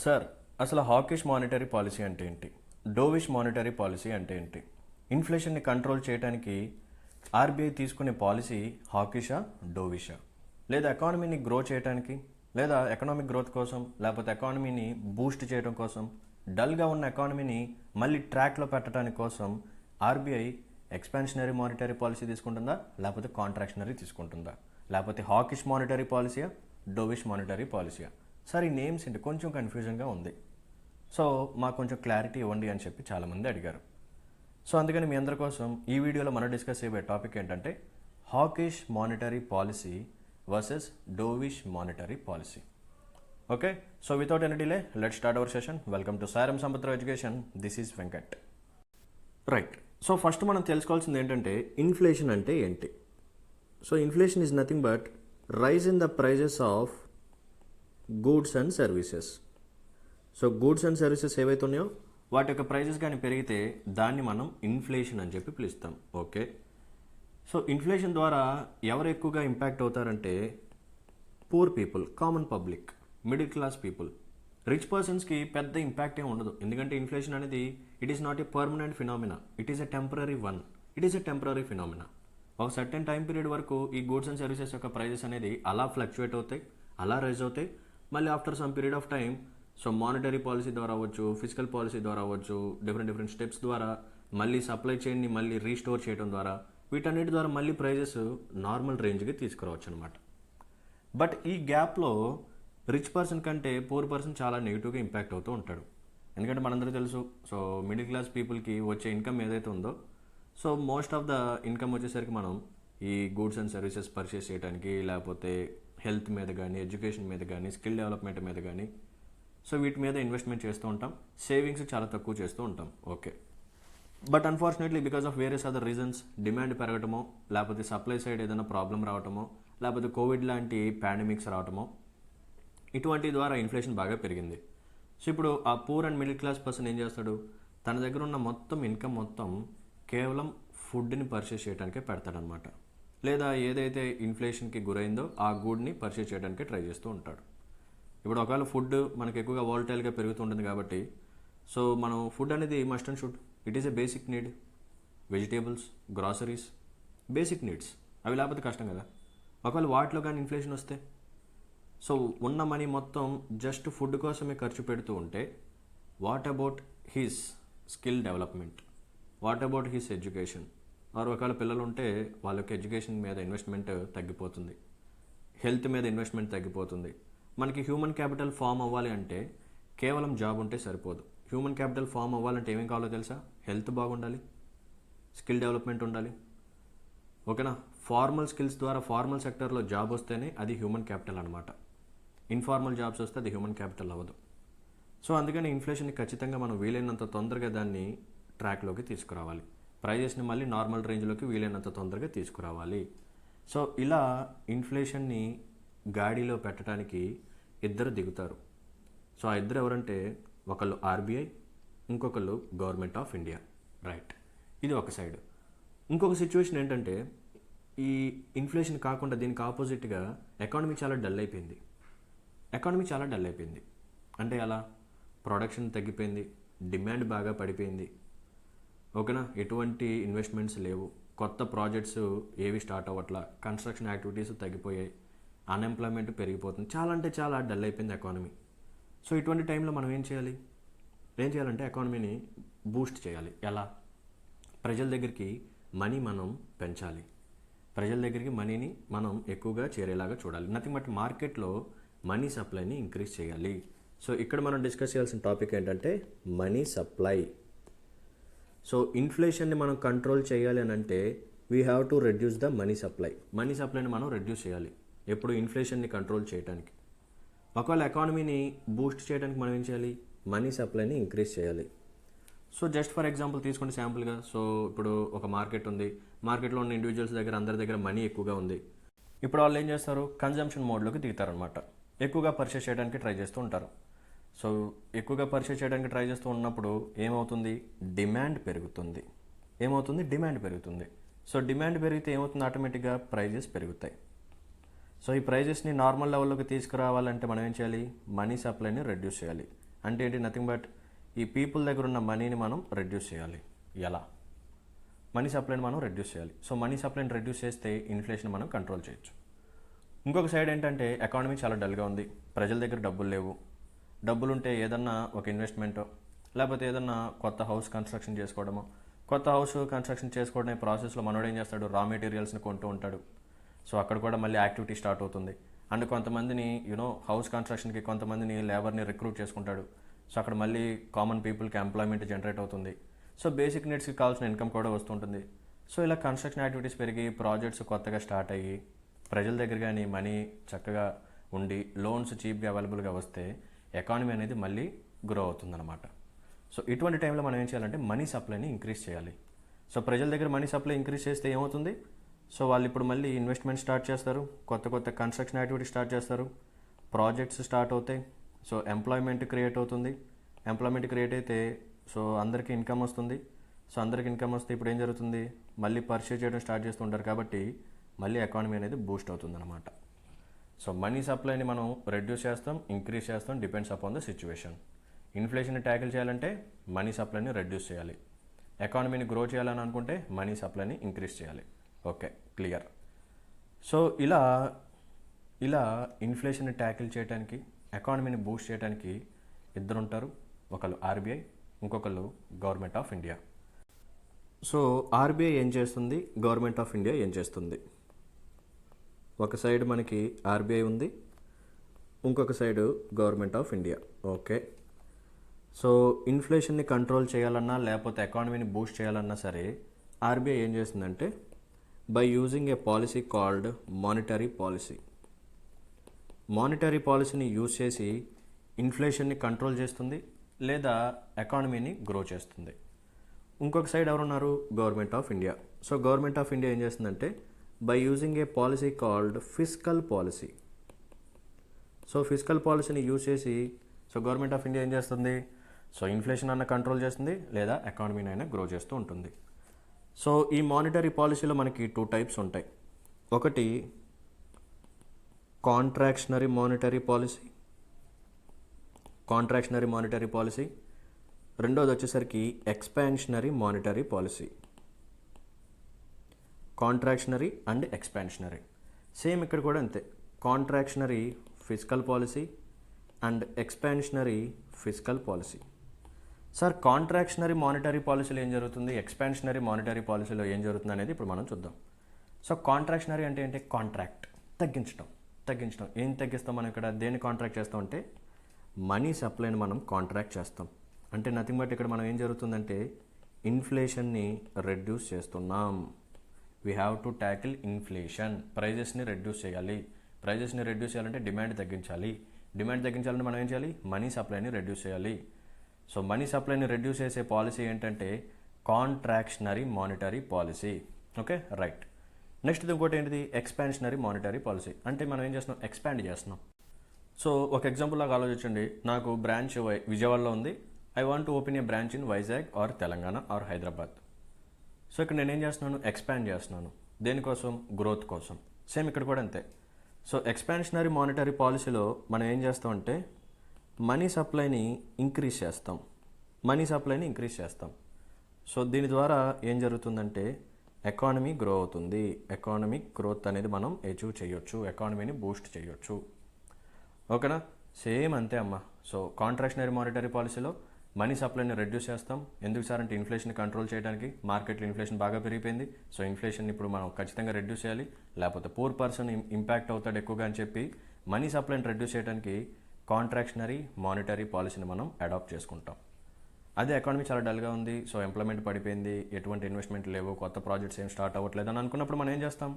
Sir, అసలు hawkish monetary policy అంటే ఏంటి? డోవిష్ మానిటరీ పాలసీ అంటే ఏంటి? ఇన్ఫ్లేషన్ని కంట్రోల్ చేయడానికి ఆర్బీఐ తీసుకునే పాలసీ హాకిషా, డోవిషా? లేదా ఎకానమీని గ్రో చేయడానికి, లేదా ఎకనామిక్ గ్రోత్ కోసం, లేకపోతే ఎకానమీని బూస్ట్ చేయడం కోసం, డల్గా ఉన్న ఎకానమీని మళ్ళీ ట్రాక్లో పెట్టడానికి కోసం ఆర్బీఐ ఎక్స్పాన్షనరీ మానిటరీ పాలసీ తీసుకుంటుందా, లేకపోతే కాంట్రాక్షనరీ తీసుకుంటుందా? లేకపోతే హాకిష్ మానిటరీ పాలసీయా, డోవిష్ మానిటరీ పాలసీయా? సార్, ఈ నేమ్స్ ఏంటి? కొంచెం కన్ఫ్యూజన్గా ఉంది. సో మాకు కొంచెం క్లారిటీ ఇవ్వండి అని చెప్పి చాలామంది అడిగారు. సో అందుకని మీ అందరి కోసం ఈ వీడియోలో మనం డిస్కస్ చేయబోయే టాపిక్ ఏంటంటే hawkish monetary policy versus dovish monetary policy. Okay, so without any delay let start our session. Welcome to సారం Sampathrao education. This is Venkat. Right, so first మనం తెలుసుకోవాల్సింది ఏంటంటే ఇన్ఫ్లేషన్ అంటే ఏంటి. So inflation is nothing but rise in the prices of goods and services. So goods and services ఏవైతే ఉన్నాయో వాటి యొక్క ప్రైజెస్ కానీ పెరిగితే దాన్ని మనం ఇన్ఫ్లేషన్ అని చెప్పి పిలుస్తాం. ఓకే, సో ఇన్ఫ్లేషన్ ద్వారా ఎవరు ఎక్కువగా ఇంపాక్ట్ అవుతారంటే poor people, common public, middle class people. Rich పర్సన్స్కి పెద్ద ఇంపాక్ట్ ఏమి ఉండదు, ఎందుకంటే ఇన్ఫ్లేషన్ అనేది it is not a permanent phenomena, it is a temporary one. It is a temporary phenomena. ఒక సర్టెన్ టైం పీరియడ్ వరకు ఈ గూడ్స్ అండ్ సర్వీసెస్ యొక్క ప్రైజెస్ అనేది అలా ఫ్లక్చువేట్ అవుతాయి, అలా రైజ్ అవుతాయి. మళ్ళీ after some period of time, so monetary policy ద్వారా అవ్వచ్చు, ఫిజికల్ పాలసీ ద్వారా అవ్వచ్చు, డిఫరెంట్ స్టెప్స్ ద్వారా మళ్ళీ సప్లై చైన్ని మళ్ళీ రీస్టోర్ చేయడం ద్వారా, వీటన్నిటి ద్వారా మళ్ళీ ప్రైజెస్ నార్మల్ రేంజ్కి తీసుకురావచ్చు అనమాట. బట్ ఈ గ్యాప్లో రిచ్ పర్సన్ కంటే పూర్ పర్సన్ చాలా నెగిటివ్గా ఇంపాక్ట్ అవుతూ ఉంటాడు. ఎందుకంటే మనందరికీ తెలుసు, సో మిడిల్ క్లాస్ పీపుల్కి వచ్చే ఇన్కమ్ ఏదైతే ఉందో, so most of the income వచ్చేసరికి మనం ఈ గూడ్స్ అండ్ సర్వీసెస్ పర్చేస్ చేయడానికి, లేకపోతే హెల్త్ మీద కానీ, ఎడ్యుకేషన్ మీద కానీ, స్కిల్ డెవలప్మెంట్ మీద కానీ, సో వీటి మీద ఇన్వెస్ట్మెంట్ చేస్తూ ఉంటాం. సేవింగ్స్ చాలా తక్కువ చేస్తూ ఉంటాం. Okay, but unfortunately because of various other reasons, demand పెరగటమో, లేకపోతే సప్లై సైడ్ ఏదైనా ప్రాబ్లం రావటమో, లేకపోతే కోవిడ్ లాంటి పాండమిక్స్ రావటమో, ఇటువంటి ద్వారా ఇన్ఫ్లేషన్ బాగా పెరిగింది. సో ఇప్పుడు ఆ poor and middle class person ఏం చేస్తాడు, తన దగ్గర ఉన్న మొత్తం ఇన్కమ్ మొత్తం కేవలం ఫుడ్ని పర్చేస్ చేయడానికే పెడతాడనమాట. లేదా ఏదైతే ఇన్ఫ్లేషన్కి గురైందో ఆ గూడ్ని పర్చేస్ చేయడానికి ట్రై చేస్తూ ఉంటాడు. ఇప్పుడు ఒకవేళ ఫుడ్ మనకి ఎక్కువగా వాలటైల్గా పెరుగుతుంటుంది కాబట్టి, సో మనం ఫుడ్ అనేది must and should, it is a basic need. Vegetables, groceries, basic needs, అవి లేకపోతే కష్టం కదా. ఒకవేళ వాటిలో కానీ ఇన్ఫ్లేషన్ వస్తే, సో ఉన్న మనీ మొత్తం జస్ట్ ఫుడ్ కోసమే ఖర్చు పెడుతూ ఉంటే, what about his skill development, what about his education? వారు ఒకవేళ పిల్లలు ఉంటే వాళ్ళ యొక్క ఎడ్యుకేషన్ మీద ఇన్వెస్ట్మెంట్ తగ్గిపోతుంది, హెల్త్ మీద ఇన్వెస్ట్మెంట్ తగ్గిపోతుంది. మనకి హ్యూమన్ క్యాపిటల్ ఫామ్ అవ్వాలి అంటే కేవలం జాబ్ ఉంటే సరిపోదు. హ్యూమన్ క్యాపిటల్ ఫామ్ అవ్వాలంటే ఏమేం కావాలో తెలుసా? హెల్త్ బాగుండాలి, స్కిల్ డెవలప్మెంట్ ఉండాలి. ఓకేనా? ఫార్మల్ స్కిల్స్ ద్వారా ఫార్మల్ సెక్టర్లో జాబ్ వస్తేనే అది హ్యూమన్ క్యాపిటల్ అనమాట. ఇన్ఫార్మల్ జాబ్స్ వస్తే అది హ్యూమన్ క్యాపిటల్ అవ్వదు. సో అందుకని ఇన్ఫ్లేషన్ని ఖచ్చితంగా మనం వీలైనంత తొందరగా దాన్ని ట్రాక్లోకి తీసుకురావాలి. ప్రైజెస్ని మళ్ళీ నార్మల్ రేంజ్లోకి వీలైనంత తొందరగా తీసుకురావాలి. సో ఇలా ఇన్ఫ్లేషన్ని గాడిలో పెట్టడానికి ఇద్దరు దిగుతారు. సో ఆ ఇద్దరు ఎవరంటే, ఒకళ్ళు ఆర్బీఐ, ఇంకొకళ్ళు గవర్నమెంట్ ఆఫ్ ఇండియా. రైట్, ఇది ఒక సైడ్. ఇంకొక సిచ్యువేషన్ ఏంటంటే, ఈ ఇన్ఫ్లేషన్ కాకుండా దీనికి ఆపోజిట్గా ఎకానమీ చాలా డల్ అయిపోయింది. అంటే అలా ప్రొడక్షన్ తగ్గిపోయింది, డిమాండ్ బాగా పడిపోయింది. ఓకేనా? ఎటువంటి ఇన్వెస్ట్మెంట్స్ లేవు, కొత్త ప్రాజెక్ట్స్ ఏవి స్టార్ట్ అవ్వట్లా, కన్స్ట్రక్షన్ యాక్టివిటీస్ తగ్గిపోయాయి, అన్ఎంప్లాయ్మెంట్ పెరిగిపోతుంది, చాలా అంటే చాలా డల్ అయిపోయింది ఎకానమీ. సో ఇటువంటి టైంలో మనం ఏం చేయాలంటే ఎకానమీని బూస్ట్ చేయాలి. ఎలా? ప్రజల దగ్గరికి మనీ మనం పెంచాలి, ప్రజల దగ్గరికి మనీని మనం ఎక్కువగా చేరేలాగా చూడాలి. నథింగ్ బట్ మార్కెట్లో మనీ సప్లైని ఇంక్రీజ్ చేయాలి. సో ఇక్కడ మనం డిస్కస్ చేయాల్సిన టాపిక్ ఏంటంటే మనీ సప్లై. సో ఇన్ఫ్లేషన్ని మనం కంట్రోల్ చేయాలి అని అంటే we have to reduce the money supply. Money సప్లైని మనం రెడ్యూస్ చేయాలి ఎప్పుడు? ఇన్ఫ్లేషన్ని కంట్రోల్ చేయడానికి. ఒకవేళ ఎకానమీని బూస్ట్ చేయడానికి మనం ఏం చేయాలి? మనీ సప్లైని ఇంక్రీజ్ చేయాలి. సో జస్ట్ ఫర్ ఎగ్జాంపుల్ తీసుకోండి శాంపుల్గా. సో ఇప్పుడు ఒక మార్కెట్ ఉంది, మార్కెట్లో ఉన్న ఇండివిజువల్స్ దగ్గర అందరి దగ్గర మనీ ఎక్కువగా ఉంది. ఇప్పుడు వాళ్ళు ఏం చేస్తారు? కన్జంప్షన్ మోడ్లోకి దిగుతారనమాట. ఎక్కువగా పర్చేస్ చేయడానికి ట్రై చేస్తూ ఉంటారు. సో ఎక్కువగా పర్చేస్ చేయడానికి ట్రై చేస్తూ ఉన్నప్పుడు ఏమవుతుంది? డిమాండ్ పెరుగుతుంది. సో డిమాండ్ పెరిగితే ఏమవుతుంది? ఆటోమేటిక్గా ప్రైజెస్ పెరుగుతాయి. సో ఈ ప్రైజెస్ని నార్మల్ లెవెల్లోకి తీసుకురావాలంటే మనం ఏం చేయాలి? మనీ సప్లైని రెడ్యూస్ చేయాలి. అంటే ఏంటి, నథింగ్ బట్ ఈ పీపుల్ దగ్గర ఉన్న మనీని మనం రెడ్యూస్ చేయాలి. ఎలా? మనీ సప్లైని మనం రెడ్యూస్ చేయాలి. సో మనీ సప్లైని రెడ్యూస్ చేస్తే ఇన్ఫ్లేషన్ మనం కంట్రోల్ చేయొచ్చు. ఇంకొక సైడ్ ఏంటంటే ఎకానమీ చాలా డల్గా ఉంది, ప్రజల దగ్గర డబ్బులు లేవు. డబ్బులుంటే ఏదన్నా ఒక ఇన్వెస్ట్మెంటో లేకపోతే ఏదన్నా కొత్త హౌస్ కన్స్ట్రక్షన్ చేసుకోవడమో, కొత్త హౌస్ కన్స్ట్రక్షన్ చేసుకోవడమే ప్రాసెస్లో మనోడు ఏం చేస్తాడు, రా మెటీరియల్స్ని కొంటూ ఉంటాడు. సో అక్కడ కూడా మళ్ళీ యాక్టివిటీ స్టార్ట్ అవుతుంది. అండ్ కొంతమందిని హౌస్ కన్స్ట్రక్షన్కి కొంతమందిని లేబర్ని రిక్రూట్ చేసుకుంటాడు. సో అక్కడ మళ్ళీ కామన్ పీపుల్కి ఎంప్లాయ్మెంట్ జనరేట్ అవుతుంది. సో బేసిక్ నీడ్స్కి కావాల్సిన ఇన్కమ్ కూడా వస్తుంటుంది. సో ఇలా కన్స్ట్రక్షన్ యాక్టివిటీస్ పెరిగి ప్రాజెక్ట్స్ కొత్తగా స్టార్ట్ అయ్యి ప్రజల దగ్గర కానీ మనీ చక్కగా ఉండి లోన్స్ చీప్గా అవైలబుల్గా వస్తే ఎకానమీ అనేది మళ్ళీ గ్రో అవుతుందన్నమాట. సో ఇటువంటి టైంలో మనం ఏం చేయాలంటే మనీ సప్లైని ఇంక్రీజ్ చేయాలి. సో ప్రజల దగ్గర మనీ సప్లై ఇంక్రీజ్ చేస్తే ఏమవుతుంది, సో వాళ్ళు ఇప్పుడు మళ్ళీ ఇన్వెస్ట్మెంట్ స్టార్ట్ చేస్తారు, కొత్త కొత్త కన్స్ట్రక్షన్ యాక్టివిటీ స్టార్ట్ చేస్తారు, ప్రాజెక్ట్స్ స్టార్ట్ అవుతాయి. సో ఎంప్లాయ్మెంట్ క్రియేట్ అవుతుంది. ఎంప్లాయ్మెంట్ క్రియేట్ అయితే సో అందరికీ ఇన్కమ్ వస్తుంది. సో అందరికి ఇన్కమ్ వస్తే ఇప్పుడు ఏం జరుగుతుంది, మళ్ళీ పర్చేజ్ చేయడం స్టార్ట్ చేస్తుంటారు. కాబట్టి మళ్ళీ ఎకానమీ అనేది బూస్ట్ అవుతుంది అనమాట. సో మనీ సప్లైని మనం రెడ్యూస్ చేస్తాం, ఇంక్రీజ్ చేస్తాం, డిపెండ్స్ అపాన్ ద సిచ్యువేషన్. ఇన్ఫ్లేషన్ని ట్యాకిల్ చేయాలంటే మనీ సప్లైని రెడ్యూస్ చేయాలి. ఎకానమీని గ్రో చేయాలని అనుకుంటే మనీ సప్లైని ఇంక్రీజ్ చేయాలి. Okay, clear. సో ఇలా ఇన్ఫ్లేషన్ని ట్యాకిల్ చేయడానికి, ఎకానమీని బూస్ట్ చేయడానికి ఇద్దరు ఉంటారు. ఒకళ్ళు ఆర్బీఐ, ఇంకొకళ్ళు government of India. So RBI ఏం చేస్తుంది, గవర్నమెంట్ ఆఫ్ ఇండియా ఏం చేస్తుంది? ఒక సైడ్ మనకి ఆర్బీఐ ఉంది, ఇంకొక side government of India. Okay, so ఇన్ఫ్లేషన్ని కంట్రోల్ చేయాలన్నా లేకపోతే ఎకానమీని బూస్ట్ చేయాలన్నా సరే ఆర్బీఐ ఏం చేస్తుందంటే by using a policy called monetary policy. Monetary పాలసీని యూజ్ చేసి ఇన్ఫ్లేషన్ని కంట్రోల్ చేస్తుంది లేదా ఎకానమీని గ్రో చేస్తుంది. ఇంకొక సైడ్ ఎవరున్నారు, government of India. So government of India ఏం చేస్తుందంటే by using a policy called fiscal policy. So fiscal పాలసీని యూజ్ చేసి సో గవర్నమెంట్ ఆఫ్ ఇండియా ఏం చేస్తుంది, సో ఇన్ఫ్లేషన్ అన్న కంట్రోల్ చేస్తుంది లేదా ఎకానమీని అయినా గ్రో చేస్తూ ఉంటుంది. సో ఈ మానిటరీ పాలసీలో మనకి 2 టైప్స్ ఉంటాయి. ఒకటి కాంట్రాక్షనరీ మానిటరీ పాలసీ, రెండోది వచ్చేసరికి expansionary monetary policy. Contractionary and expansionary same ఇక్కడ కూడా అంతే. Contractionary fiscal policy and expansionary fiscal policy. Sir contractionary monetary పాలసీలో ఏం జరుగుతుంది, ఎక్స్పాన్షనరీ మానిటరీ పాలసీలో ఏం జరుగుతుంది అనేది ఇప్పుడు మనం చూద్దాం. సో కాంట్రాక్షనరీ అంటే ఏంటి, కాంట్రాక్ట్, తగ్గించడం. ఏం తగ్గిస్తాం మనం ఇక్కడ, దేన్ని కాంట్రాక్ట్ చేస్తాం అంటే మనీ సప్లైని మనం కాంట్రాక్ట్ చేస్తాం. అంటే నథింగ్ బట్ ఇక్కడ మనం ఏం జరుగుతుందంటే ఇన్ఫ్లేషన్ని రెడ్యూస్ చేస్తున్నాం. We have to tackle inflation. ప్రైజెస్ని రెడ్యూస్ చేయాలి. ప్రైజెస్ని రెడ్యూస్ చేయాలంటే డిమాండ్ తగ్గించాలి. డిమాండ్ తగ్గించాలంటే మనం ఏం చేయాలి, మనీ సప్లైని రెడ్యూస్ చేయాలి. సో మనీ సప్లైని రెడ్యూస్ చేసే పాలసీ ఏంటంటే contractionary monetary policy. Okay, right. Next ఇంకోటి ఏంటిది, ఎక్స్పాన్షనరీ మానిటరీ పాలసీ. అంటే మనం ఏం చేస్తున్నాం, ఎక్స్పాండ్ చేస్తున్నాం. సో ఒక ఎగ్జాంపుల్ లాగా ఆలోచించండి, నాకు బ్రాంచ్ విజయవాడలో ఉంది. I want to open a branch in Vizag or Telangana or Hyderabad. So ఇక్కడ నేనేం చేస్తున్నాను, ఎక్స్పాండ్ చేస్తున్నాను. దేనికోసం, గ్రోత్ కోసం. సేమ్ ఇక్కడ కూడా అంతే. సో ఎక్స్పాన్షనరీ మానిటరీ పాలసీలో మనం ఏం చేస్తామంటే మనీ సప్లైని ఇంక్రీజ్ చేస్తాం. సో దీని ద్వారా ఏం జరుగుతుందంటే ఎకానమీ గ్రో అవుతుంది. ఎకానమిక్ గ్రోత్ అనేది మనం అచీవ్ చేయొచ్చు, ఎకానమీని బూస్ట్ చేయొచ్చు. ఓకేనా, సేమ్ అంతే అమ్మా. సో కాంట్రాక్షనరీ మానిటరీ పాలసీలో మనీ సప్లైని రెడ్యూస్ చేస్తాం. ఎందుకు సార్ అంటే ఇన్ఫ్లేషన్ కంట్రోల్ చేయడానికి. మార్కెట్లో ఇన్ఫ్లేషన్ బాగా పెరిగిపోయింది. సో ఇన్ఫ్లేషన్ ఇప్పుడు మనం ఖచ్చితంగా రెడ్యూస్ చేయాలి, లేకపోతే పూర్ పర్సన్ ఇంపాక్ట్ అవుతాడు ఎక్కువగా అని చెప్పి మనీ సప్లైని రెడ్యూస్ చేయడానికి కాంట్రాక్షనరీ మానిటరీ పాలసీని మనం అడాప్ట్ చేసుకుంటాం. అదే ఎకానమీ చాలా డల్గా ఉంది, సో ఎంప్లాయ్మెంట్ పడిపోయింది, ఎటువంటి ఇన్వెస్ట్మెంట్ లేవు, కొత్త ప్రాజెక్ట్స్ ఏం స్టార్ట్ అవ్వట్లేదు అని అనుకున్నప్పుడు మనం ఏం చేస్తాం,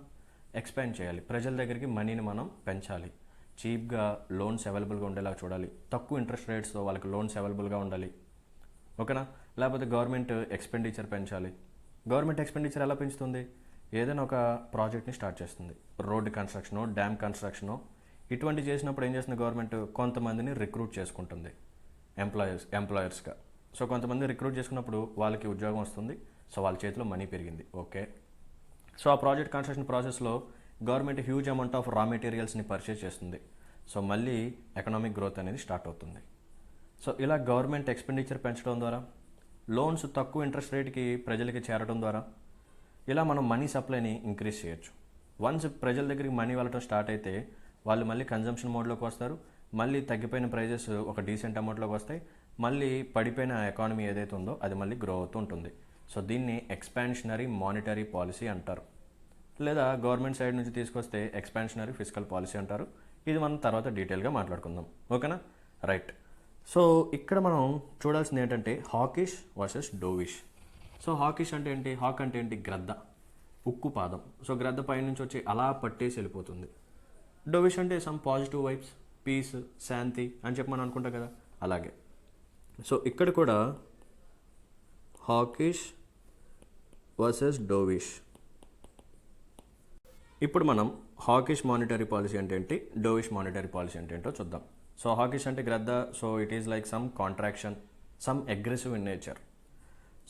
ఎక్స్పాండ్ చేయాలి. ప్రజల దగ్గరికి మనీని మనం పెంచాలి. చీప్గా లోన్స్ అవైలబుల్గా ఉండేలా చూడాలి. తక్కువ ఇంట్రెస్ట్ రేట్స్తో వాళ్ళకి లోన్స్ అవైలబుల్గా ఉండాలి. ఓకేనా, లేకపోతే గవర్నమెంట్ ఎక్స్పెండిచర్ పెంచాలి. గవర్నమెంట్ ఎక్స్పెండిచర్ ఎలా పెంచుతుంది, ఏదైనా ఒక ప్రాజెక్ట్ని స్టార్ట్ చేస్తుంది, రోడ్డు కన్స్ట్రక్షనో డ్యామ్ కన్స్ట్రక్షనో. ఇటువంటి చేసినప్పుడు ఏం చేస్తుంది గవర్నమెంట్, కొంతమందిని రిక్రూట్ చేసుకుంటుంది ఎంప్లాయర్స్గా. సో కొంతమంది రిక్రూట్ చేసుకున్నప్పుడు వాళ్ళకి ఉద్యోగం వస్తుంది. సో వాళ్ళ చేతిలో మనీ పెరిగింది. ఓకే, సో ఆ ప్రాజెక్ట్ కన్స్ట్రక్షన్ ప్రాసెస్లో గవర్నమెంట్ హ్యూజ్ అమౌంట్ ఆఫ్ రా మెటీరియల్స్ని పర్చేస్ చేస్తుంది. సో మళ్ళీ ఎకనామిక్ గ్రోత్ అనేది స్టార్ట్ అవుతుంది. సో ఇలా గవర్నమెంట్ ఎక్స్పెండిచర్ పెంచడం ద్వారా, లోన్స్ తక్కువ ఇంట్రెస్ట్ రేట్కి ప్రజలకి చేరడం ద్వారా ఇలా మనం మనీ సప్లైని ఇంక్రీజ్ చేయొచ్చు. వన్స్ ప్రజల దగ్గరికి మనీ వెళ్ళటం స్టార్ట్ అయితే వాళ్ళు మళ్ళీ కన్జంప్షన్ మోడ్లోకి వస్తారు, మళ్ళీ తగ్గిపోయిన ప్రైజెస్ ఒక డీసెంట్ అమౌంట్లోకి వస్తాయి, మళ్ళీ పడిపోయిన ఎకానమీ ఏదైతే ఉందో అది మళ్ళీ గ్రో అవుతూ ఉంటుంది. సో దీన్ని ఎక్స్పాన్షనరీ మానిటరీ పాలసీ అంటారు, లేదా గవర్నమెంట్ సైడ్ నుంచి తీసుకొస్తే ఎక్స్పాన్షనరీ ఫిజికల్ పాలసీ అంటారు. ఇది మనం తర్వాత డీటెయిల్గా మాట్లాడుకుందాం. ఓకేనా? రైట్. సో ఇక్కడ మనం చూడాల్సింది ఏంటంటే hawkish versus dovish. So hawkish అంటే ఏంటి? హాక్ అంటే ఏంటి? గ్రద్ద, ఉక్కు పాదం. సో గ్రద్ద పైనుంచి వచ్చి అలా పట్టేసి వెళ్ళిపోతుంది. డోవిష్ అంటే సమ్ పాజిటివ్ వైబ్స్, పీస్, శాంతి అని చెప్పి మనం అనుకుంటాం కదా, అలాగే. సో ఇక్కడ కూడా హాకిష్ వర్సెస్ డోవిష్. ఇప్పుడు మనం హాకిష్ మానిటరీ పాలసీ అంటే ఏంటి, డోవిష్ మానిటరీ పాలసీ అంటే ఏంటో చూద్దాం. సో హాకిష్ అంటే గ్రద్ద, so it is like some contraction, some aggressive in nature.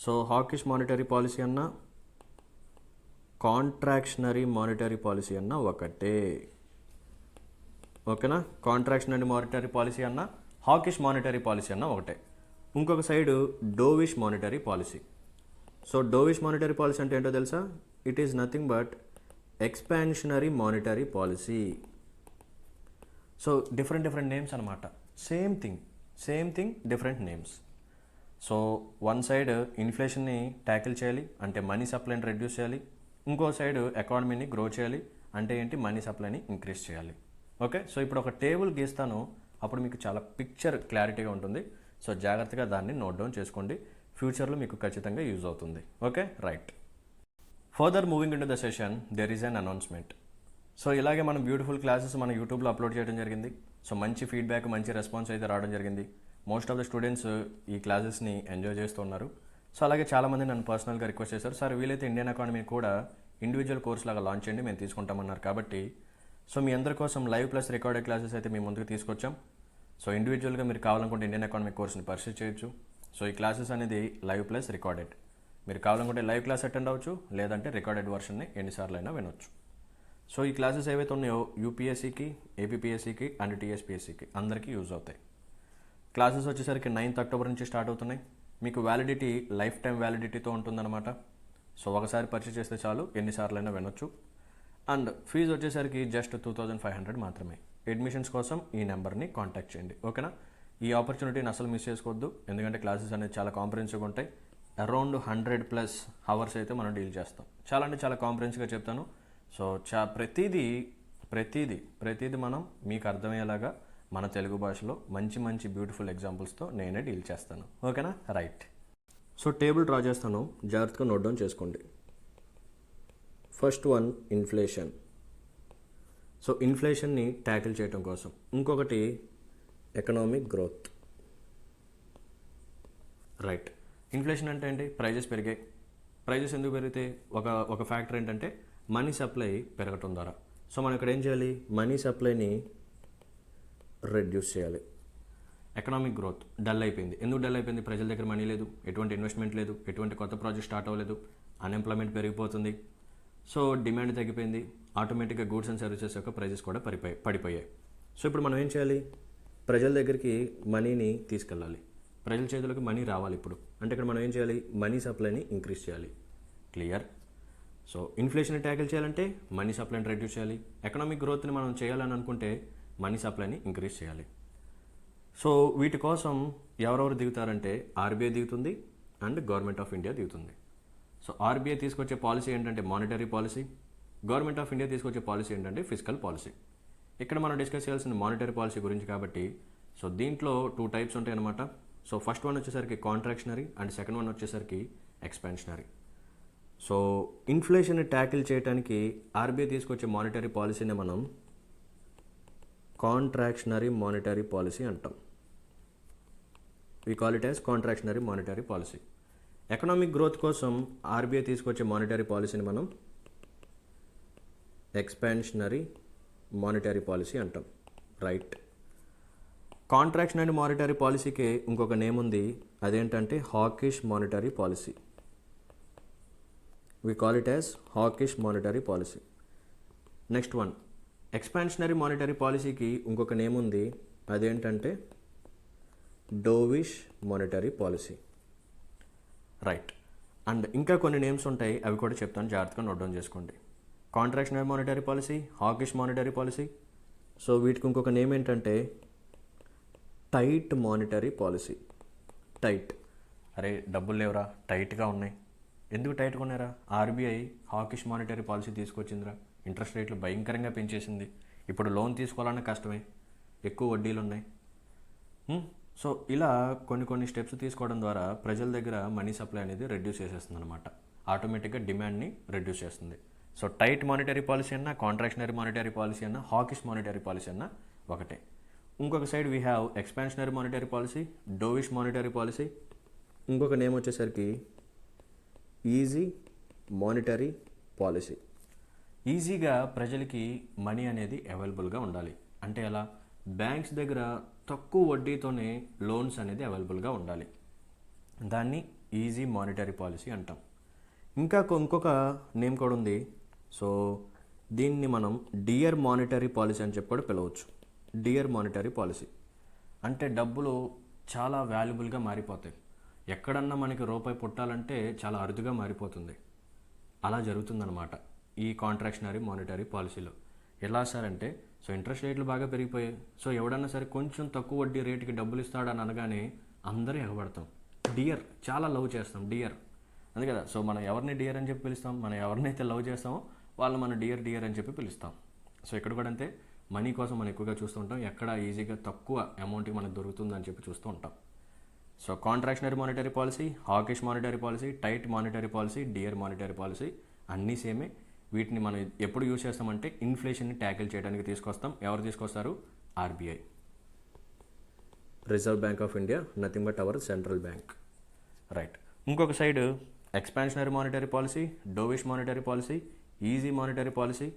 So hawkish monetary policy అన్న కాంట్రాక్షనరీ మానిటరీ పాలసీ అన్న ఒకటే. ఓకేనా? కాంట్రాక్షనరీ మానిటరీ పాలసీ అన్న హాకిష్ మానిటరీ పాలసీ అన్న ఒకటే. ఇంకొక side dovish monetary policy. So dovish monetary policy అంటే ఏంటో తెలుసా? It is nothing but expansionary monetary policy. So different names అనమాట. Same thing different names. So one side ఇన్ఫ్లేషన్ని tackle చేయాలి అంటే మనీ సప్లైని రెడ్యూస్ చేయాలి, ఇంకో సైడ్ ఎకానమీని గ్రో చేయాలి అంటే ఏంటి, మనీ సప్లైని ఇంక్రీజ్ చేయాలి. ఓకే, సో ఇప్పుడు ఒక టేబుల్ గీస్తాను, అప్పుడు మీకు చాలా పిక్చర్ క్లారిటీగా ఉంటుంది. సో జాగ్రత్తగా దాన్ని నోట్ డౌన్ చేసుకోండి, ఫ్యూచర్లో మీకు ఖచ్చితంగా యూజ్ అవుతుంది. Okay, right. Further moving in to the session, there is an announcement. So ఇలాగే మనం బ్యూటిఫుల్ క్లాసెస్ మన యూట్యూబ్లో అప్లోడ్ చేయడం జరిగింది. సో మంచి ఫీడ్బ్యాక్, మంచి రెస్పాన్స్ అయితే రావడం జరిగింది. మోస్ట్ ఆఫ్ ద స్టూడెంట్స్ ఈ క్లాసెస్ని ఎంజాయ్ చేస్తున్నారు. సో అలాగే చాలామంది నన్ను పర్సనల్గా రిక్వెస్ట్ చేశారు, సార్ వీలైతే ఇండియన్ ఎకానమీ కూడా ఇండివిజువల్ కోర్స్ లాగా లాంచ్ చేయండి, మేము తీసుకుంటామన్నారు. కాబట్టి సో మీ అందరి కోసం లైవ్ ప్లస్ రికార్డెడ్ క్లాసెస్ అయితే మీ ముందుకు తీసుకొచ్చాం. సో ఇండివిజువల్గా మీరు కావాలనుకుంటే ఇండియన్ ఎకానమీ కోర్స్ని పర్చేస్ చేయొచ్చు. సో ఈ క్లాసెస్ అనేది లైవ్ ప్లస్ రికార్డెడ్. మీరు కావాలనుకుంటే లైవ్ క్లాస్ అటెండ్ అవ్వచ్చు, లేదంటే రికార్డెడ్ వర్షన్ని ఎన్నిసార్లు అయినా వినొచ్చు. సో ఈ క్లాసెస్ ఏవైతే ఉన్నాయో యూపీఎస్సీకి, ఏపీపీఎస్సీకి అండ్ టీఎస్పీఎస్సీకి అందరికీ యూజ్ అవుతాయి. క్లాసెస్ వచ్చేసరికి 9th అక్టోబర్ నుంచి స్టార్ట్ అవుతున్నాయి. మీకు వ్యాలిడిటీ లైఫ్ టైం వ్యాలిడిటీతో ఉంటుందన్నమాట. సో ఒకసారి పర్చేస్ చేస్తే చాలు, ఎన్నిసార్లు అయినా వినొచ్చు. అండ్ ఫీజు వచ్చేసరికి జస్ట్ 2500 మాత్రమే. అడ్మిషన్స్ కోసం ఈ నెంబర్ని కాంటాక్ట్ చేయండి. ఓకేనా? ఈ ఆపర్చునిటీని అసలు మిస్ చేసుకోవద్దు, ఎందుకంటే క్లాసెస్ అనేది చాలా కాంప్రహెన్సివ్గా ఉంటాయి. అరౌండ్ 100+ అవర్స్ అయితే మనం డీల్ చేస్తాం. చాలా అంటే చాలా కాంప్రహెన్సివ్గా చెప్తాను. సో ప్రతిదీ మనం మీకు అర్థమయ్యేలాగా మన తెలుగు భాషలో మంచి బ్యూటిఫుల్ ఎగ్జాంపుల్స్తో నేనే డీల్ చేస్తాను. ఓకేనా? రైట్. సో టేబుల్ డ్రా చేస్తాను, జాగ్రత్తగా నోట్ డౌన్ చేసుకోండి. First one inflation. సో ఇన్ఫ్లేషన్ని ట్యాకిల్ చేయడం కోసం. ఇంకొకటి ఎకనామిక్ గ్రోత్. రైట్. ఇన్ఫ్లేషన్ అంటే ఏంటి? ప్రైజెస్ పెరిగాయి. ప్రైజెస్ ఎందుకు పెరిగితే ఒక ఫ్యాక్టర్ ఏంటంటే మనీ సప్లై పెరగటం ద్వారా. సో మనం ఇక్కడ ఏం చేయాలి? మనీ సప్లైని రెడ్యూస్ చేయాలి. ఎకనామిక్ గ్రోత్ డల్ అయిపోయింది. ఎందుకు డల్ అయిపోయింది? ప్రజల దగ్గర మనీ లేదు, ఎటువంటి ఇన్వెస్ట్మెంట్ లేదు, ఎటువంటి కొత్త ప్రాజెక్ట్ స్టార్ట్ అవ్వలేదు, అన్ఎంప్లాయ్మెంట్ పెరిగిపోతుంది. సో డిమాండ్ తగ్గిపోయింది, ఆటోమేటిక్గా గూడ్స్ అండ్ సర్వీసెస్ యొక్క ప్రైజెస్ కూడా పడిపోయాయి. సో ఇప్పుడు మనం ఏం చేయాలి? ప్రజల దగ్గరికి మనీని తీసుకెళ్ళాలి, ప్రజల చేతులకు మనీ రావాలి. ఇప్పుడు అంటే ఇక్కడ మనం ఏం చేయాలి? మనీ సప్లైని ఇంక్రీజ్ చేయాలి. క్లియర్? సో ఇన్ఫ్లేషన్ ట్యాకిల్ చేయాలంటే మనీ సప్లైని రెడ్యూస్ చేయాలి. ఎకనామిక్ గ్రోత్ని మనం చేయాలని అనుకుంటే మనీ సప్లైని ఇంక్రీజ్ చేయాలి. సో వీటి కోసం ఎవరెవరు దిగుతారంటే ఆర్బీఐ దిగుతుంది అండ్ గవర్నమెంట్ ఆఫ్ ఇండియా దిగుతుంది. సో ఆర్బీఐ తీసుకొచ్చే పాలసీ ఏంటంటే monetary policy, government of India తీసుకొచ్చే పాలసీ ఏంటంటే ఫిజికల్ పాలసీ. ఇక్కడ మనం డిస్కస్ చేయాల్సిన మానిటరీ పాలసీ గురించి కాబట్టి సో దీంట్లో 2 టైప్స్ ఉంటాయి అన్నమాట. సో ఫస్ట్ వన్ వచ్చేసరికి కాంట్రాక్షనరీ అండ్ సెకండ్ వన్ వచ్చేసరికి ఎక్స్పాన్షనరీ. సో ఇన్ఫ్లేషన్ని ట్యాకిల్ చేయడానికి ఆర్బీఐ తీసుకొచ్చే మానిటరీ పాలసీని మనం కాంట్రాక్షనరీ మానిటరీ పాలసీ అంటాం. We call it as contractionary monetary policy. Economic growth కోసం ఆర్బీఐ తీసుకొచ్చే మానిటరీ పాలసీని మనం ఎక్స్పాన్షనరీ మానిటరీ పాలసీ అంటాం. రైట్. కాంట్రాక్షనరీ మానిటరీ పాలసీకి ఇంకొక నేమ్ ఉంది, అదేంటంటే hawkish monetary policy. We call it as hawkish monetary policy. Next one expansionary monetary పాలసీకి ఇంకొక నేమ్ ఉంది, అదేంటంటే dovish monetary policy. Right. And ఇంకా కొన్ని నేమ్స్ ఉంటాయి, అవి కూడా చెప్తాను, జాగ్రత్తగా నోట్ డౌన్ చేసుకోండి. Contractionary monetary policy, hawkish monetary policy. So వీటికి ఇంకొక నేమ్ ఏంటంటే టైట్ మానిటరీ పాలసీ. టైట్, అరే డబ్బులు లేవురా, టైట్గా ఉన్నాయి. ఎందుకు టైట్గా ఉన్నారా? ఆర్బీఐ హాకిష్ మానిటరీ పాలసీ తీసుకొచ్చిందిరా, ఇంట్రెస్ట్ రేట్లు భయంకరంగా పెంచేసింది, ఇప్పుడు లోన్ తీసుకోవాలన్నా కష్టమే, ఎక్కువ వడ్డీలు ఉన్నాయి. సో ఇలా కొన్ని స్టెప్స్ తీసుకోవడం ద్వారా ప్రజల దగ్గర మనీ సప్లై అనేది రెడ్యూస్ చేసేస్తుంది అనమాట. ఆటోమేటిక్గా డిమాండ్ని రెడ్యూస్ చేస్తుంది. సో టైట్ మానిటరీ పాలసీ అన్నా, కాంట్రాక్షనరీ మానిటరీ పాలసీ అన్నా, హాకిష్ మానిటరీ పాలసీ అన్నా ఒకటే. ఇంకొక side we have expansionary monetary policy, dovish monetary policy. ఇంకొక నేమ్ వచ్చేసరికి ఈజీ మానిటరీ పాలసీ. ఈజీగా ప్రజలకి మనీ అనేది అవైలబుల్గా ఉండాలి అంటే ఎలా? బ్యాంక్స్ దగ్గర తక్కువ వడ్డీతోనే లోన్స్ అనేది అవైలబుల్గా ఉండాలి, దాన్ని ఈజీ మానిటరీ పాలసీ అంటాం. ఇంకొక నేమ్ కూడా ఉంది. సో దీన్ని మనం డియర్ మానిటరీ పాలసీ అని చెప్పి కూడా పిలవచ్చు. డియర్ మానిటరీ పాలసీ అంటే డబ్బులు చాలా వాల్యుబుల్గా మారిపోతాయి. ఎక్కడన్నా మనకి రూపాయి పుట్టాలంటే చాలా అరుదుగా మారిపోతుంది. అలా జరుగుతుందన్నమాట ఈ కాంట్రాక్షనరీ మానిటరీ పాలసీలో. ఎలా సార్ అంటే, సో ఇంట్రెస్ట్ రేట్లు బాగా పెరిగిపోయాయి, సో ఎవడన్నా సరే కొంచెం తక్కువ వడ్డీ రేటుకి డబ్బులు ఇస్తాడని అనగానే అందరూ ఎగబడతాం. డియర్, చాలా లవ్ చేస్తాం, డియర్ అంతే కదా. సో మనం ఎవరిని డియర్ అని చెప్పి పిలుస్తాం, మనం ఎవరినైతే లవ్ చేస్తామో వాళ్ళు మనం డియర్ అని చెప్పి పిలుస్తాం. సో ఇక్కడ కూడా అంతే, మనీ కోసం మనం ఎక్కువగా చూస్తూ ఉంటాం, ఎక్కడ ఈజీగా తక్కువ అమౌంట్కి మనకు దొరుకుతుందని చెప్పి చూస్తూ ఉంటాం. So contractionary monetary policy, hawkish monetary policy, tight monetary policy, dear monetary policy అన్నీ సేమే. వీటిని మనం ఎప్పుడు యూజ్ చేస్తామంటే ఇన్ఫ్లేషన్ని ట్యాకిల్ చేయడానికి తీసుకొస్తాం. ఎవరు తీసుకొస్తారు? RBI, reserve bank of India, nothing but our central bank. Right. ఇంకొక side expansionary monetary policy, dovish monetary policy, easy monetary policy.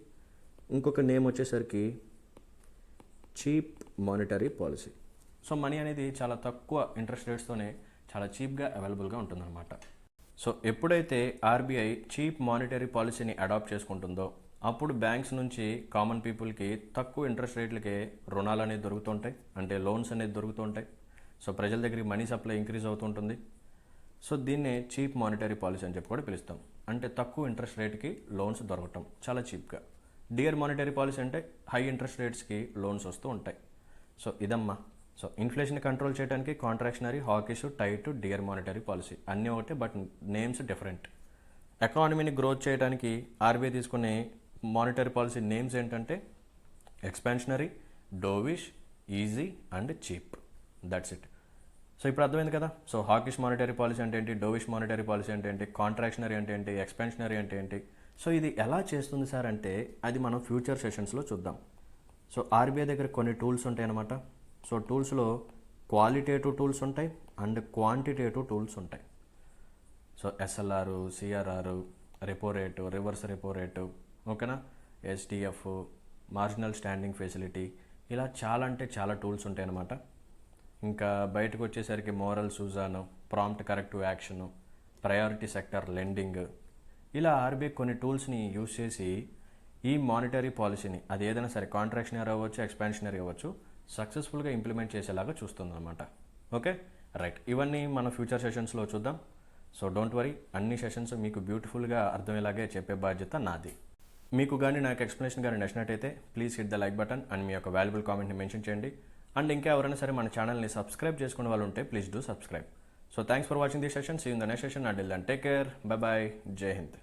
ఇంకొక నేమ్ వచ్చేసరికి cheap monetary policy. So money అనేది చాలా తక్కువ ఇంట్రెస్ట్ రేట్స్తోనే చాలా చీప్గా అవైలబుల్గా ఉంటుందన్నమాట. సో ఎప్పుడైతే ఆర్బీఐ చీప్ మానిటరీ పాలసీని అడాప్ట్ చేసుకుంటుందో అప్పుడు బ్యాంక్స్ నుంచి కామన్ పీపుల్కి తక్కువ ఇంట్రెస్ట్ రేట్లకే రుణాలు అనేది దొరుకుతుంటాయి, అంటే లోన్స్ అనేది దొరుకుతుంటాయి. సో ప్రజల దగ్గరికి మనీ సప్లై ఇంక్రీజ్ అవుతుంటుంది. సో దీన్నే చీప్ మానిటరీ పాలసీ అని చెప్పి కూడా పిలుస్తాం, అంటే తక్కువ ఇంట్రెస్ట్ రేట్కి లోన్స్ దొరకటం చాలా చీప్గా. డియర్ మానిటరీ పాలసీ అంటే హై ఇంట్రెస్ట్ రేట్స్కి లోన్స్ వస్తూ ఉంటాయి. సో ఇదమ్మా. సో ఇన్ఫ్లేషన్ కంట్రోల్ చేయడానికి contractionary, hawkish, tight, dear monetary policy అన్నీ ఒకటే, బట్ నేమ్స్ డిఫరెంట్. ఎకానమీని గ్రోత్ చేయడానికి ఆర్బీఐ తీసుకునే మానిటరీ పాలసీ నేమ్స్ ఏంటంటే expansionary, dovish, easy and cheap. That's it. So ఇప్పుడు అర్థమైంది కదా. సో హాకిష్ మానిటరీ పాలసీ అంటే ఏంటి, డోవిష్ మానిటరీ పాలసీ అంటే ఏంటి, కాంట్రాక్షనరీ అంటే ఏంటి, ఎక్స్పాన్షనరీ అంటే ఏంటి. సో ఇది ఎలా చేస్తుంది సార్ అంటే అది మనం ఫ్యూచర్ సెషన్స్లో చూద్దాం. సో ఆర్బీఐ దగ్గర కొన్ని టూల్స్ ఉంటాయి అన్నమాట. సో టూల్స్లో క్వాలిటేటివ్ టూల్స్ ఉంటాయి అండ్ క్వాంటిటేటివ్ టూల్స్ ఉంటాయి. So SLR, CRR, repo rate, reverse repo rate, ఓకేనా, ఎస్డిఎఫ్, మార్జినల్ స్టాండింగ్ ఫెసిలిటీ, ఇలా చాలా అంటే చాలా టూల్స్ ఉంటాయి అన్నమాట. ఇంకా బయటకు వచ్చేసరికి moral suasion, prompt corrective action, priority sector lending, ఇలా ఆర్బీఐ కొన్ని టూల్స్ని యూజ్ చేసి ఈ మానిటరీ పాలసీని, అది ఏదైనా సరే కాంట్రాక్షనరీ అవ్వచ్చు, ఎక్స్పాన్షనరీ అవ్వచ్చు, సక్సెస్ఫుల్గా ఇంప్లిమెంట్ చేసేలాగా చూస్తుందన్నమాట. Okay, right. ఇవన్నీ మన ఫ్యూచర్ సెషన్స్లో చూద్దాం. సో డోంట్ వరీ, అన్ని సెషన్స్ మీకు బ్యూటిఫుల్గా అర్థమయ్యేలాగే చెప్పే బాధ్యత నాది. మీకు కానీ నాకు ఎక్స్ప్లెనేషన్ కానీ నచ్చినట్టయితే please hit the like button and మీ యొక్క వాల్యుబుల్ కామెంట్ని మెన్షన్ చేయండి. అండ్ ఇంకా ఎవరైనా సరే మన ఛానల్ని సబ్స్క్రైబ్ చేసుకునే వాళ్ళు ఉంటే please do subscribe. So thanks for watching this session. See in the next session. Until then take care, bye bye, జై హింద్.